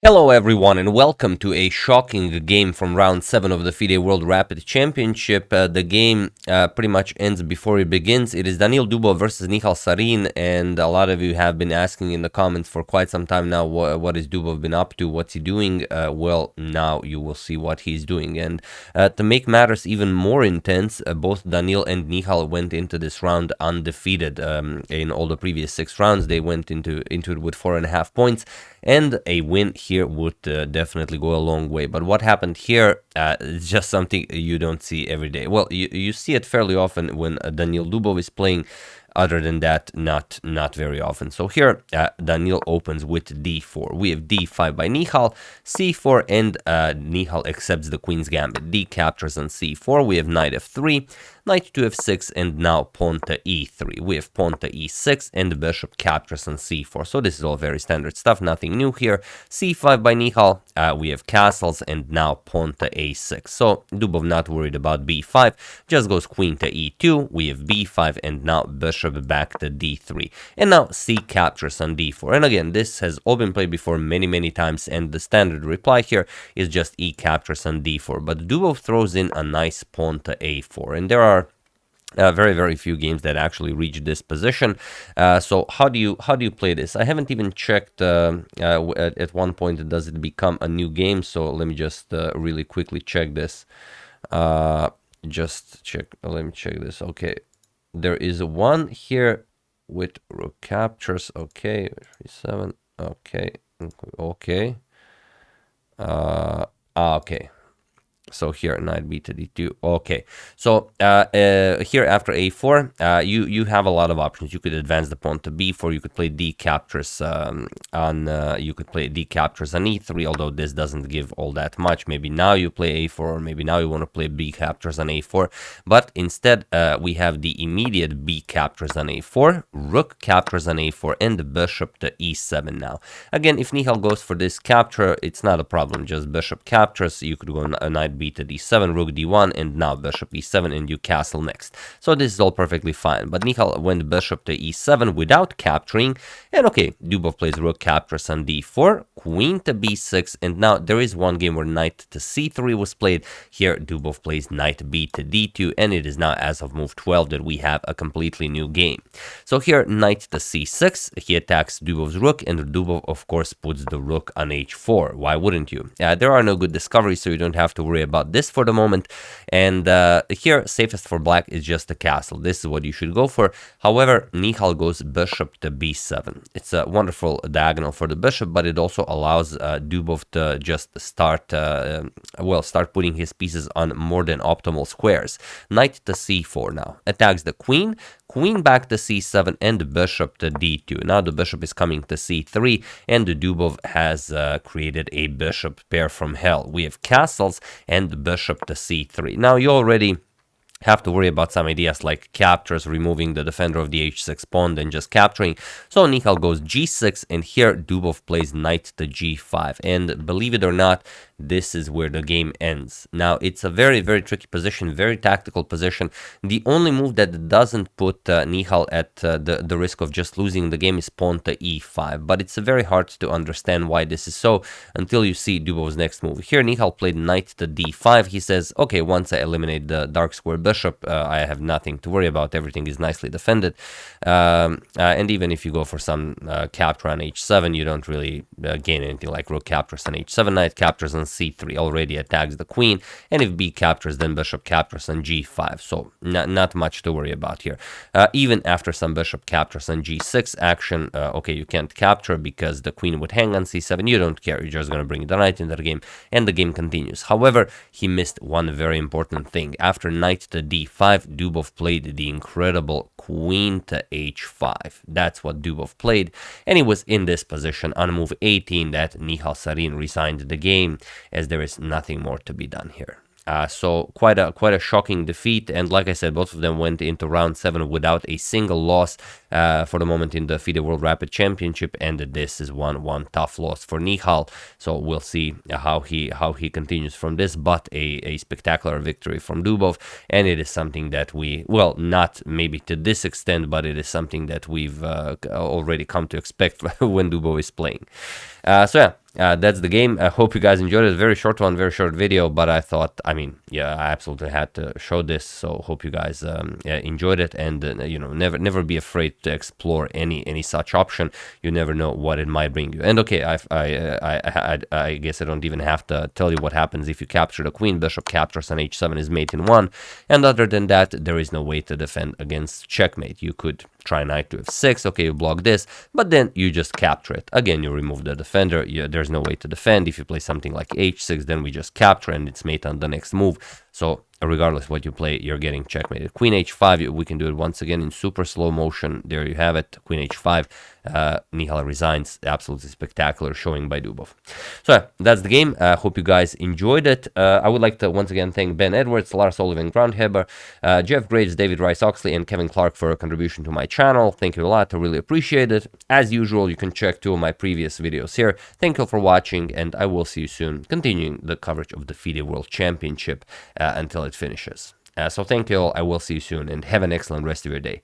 Hello everyone and welcome to a shocking game from round 7 of the FIDE World Rapid Championship. The game pretty much ends before it begins. It is Daniil Dubov versus Nihal Sarin, and a lot of you have been asking in the comments for quite some time now, what is Dubov been up to, what's he doing? Well, now you will see what he's doing. And to make matters even more intense, both Daniil and Nihal went into this round undefeated. In all the previous 6 rounds, they went into it with 4.5 points, and a win here would definitely go a long way. But what happened here is just something you don't see every day. Well, you see it fairly often when Daniil Dubov is playing. Other than that, not very often. So here, Daniil opens with d4. We have d5 by Nihal, c4, and Nihal accepts the queen's gambit. D captures on c4. We have knight f3, knight to f6, and now pawn to e3. We have pawn to e6, and the bishop captures on c4. So this is all very standard stuff, nothing new here. c5 by Nihal, we have castles, and now pawn to a6. So Dubov not worried about b5, just goes queen to e2. We have b5, and now bishop back to d3. And now c captures on d4. And again, this has all been played before many times, and the standard reply here is just e captures on d4. But Dubov throws in a nice pawn to a4, and there are very few games that actually reach this position. So how do you play this? I haven't even checked at one point does it become a new game. So let me just really quickly check this. Just check. Let me check this. Okay, there is one here with rook captures. Okay, 7. Okay. Okay. So here, knight b to d2. Okay, so here after a4, you have a lot of options. You could advance the pawn to b4. You could play d captures you could play d captures on e3. Although this doesn't give all that much. Maybe now you play a4, or maybe now you want to play b captures on a4. But instead, we have the immediate b captures on a4, rook captures on a4, and the bishop to e7. Now, again, if Nihal goes for this capture, it's not a problem. Just bishop captures. You could go a knight b to d7, rook d1, and now bishop e7, and you castle next. So this is all perfectly fine. But Nihal went bishop to e7 without capturing, and okay, Dubov plays rook captures on d4, queen to b6, and now there is one game where knight to c3 was played. Here Dubov plays knight b to d2, and it is now as of move 12 that we have a completely new game. So here knight to c6, he attacks Dubov's rook, and Dubov of course puts the rook on h4. Why wouldn't you? There are no good discoveries, so you don't have to worry about this for the moment. And here safest for black is just a castle. This is what you should go for. However, Nihal goes bishop to b7. It's a wonderful diagonal for the bishop, but it also allows Dubov to just start putting his pieces on more than optimal squares. Knight to c4 now attacks the queen, queen back to c7, and the bishop to d2. Now the bishop is coming to c3, and the Dubov has created a bishop pair from hell. We have castles and the bishop to c3. Now you already have to worry about some ideas like captures, removing the defender of the h6 pawn, and just capturing. So Nihal goes g6, and here Dubov plays knight to g5. And believe it or not, this is where the game ends. Now, it's a very tricky position, very tactical position. The only move that doesn't put Nihal at the risk of just losing the game is pawn to e5. But it's very hard to understand why this is so until you see Dubov's next move. Here, Nihal played knight to d5. He says, okay, once I eliminate the dark square bishop, I have nothing to worry about. Everything is nicely defended. And even if you go for some capture on h7, you don't really gain anything like rook captures on h7. Knight captures on c3 already attacks the queen, and if b captures, then bishop captures on g5. So not much to worry about here. Even after some bishop captures on g6 action, okay, you can't capture because the queen would hang on c7. You don't care. You're just going to bring the knight into the game, and the game continues. However, he missed one very important thing. After knight to d5, Dubov played the incredible queen to h5. That's what Dubov played, and it was in this position on move 18 that Nihal Sarin resigned the game, as there is nothing more to be done here. So quite a shocking defeat, and like I said, both of them went into round 7 without a single loss for the moment in the FIDE World Rapid Championship, and this is one tough loss for Nihal. So we'll see how he continues from this, but a spectacular victory from Dubov, and it is something that we, well, not maybe to this extent, but it is something that we've already come to expect when Dubov is playing. So yeah. that's the game. I hope you guys enjoyed it. Very short one, very short video, but I thought, I mean, yeah, I absolutely had to show this. So hope you guys enjoyed it, and you know, never be afraid to explore any such option. You never know what it might bring you. And okay, I guess I don't even have to tell you what happens if you capture the queen. Bishop captures on h7 is mate in 1, and other than that, there is no way to defend against checkmate. You could try knight to f6. Okay, you block this, but then you just capture it. Again, you remove the defender. There's no way to defend. If you play something like h6, then we just capture and it's mate on the next move. So regardless of what you play, you're getting checkmated. Queen h5, we can do it once again in super slow motion. There you have it. Queen h5. Nihal resigns. Absolutely spectacular showing by Dubov. So yeah, that's the game. I hope you guys enjoyed it. I would like to once again thank Ben Edwards, Lars Oliver Grandheber, Jeff Graves, David Rice Oxley, and Kevin Clark for a contribution to my channel. Thank you a lot. I really appreciate it. As usual, you can check 2 of my previous videos here. Thank you all for watching, and I will see you soon, continuing the coverage of the FIDE World Championship until it finishes. So thank you all. I will see you soon, and have an excellent rest of your day.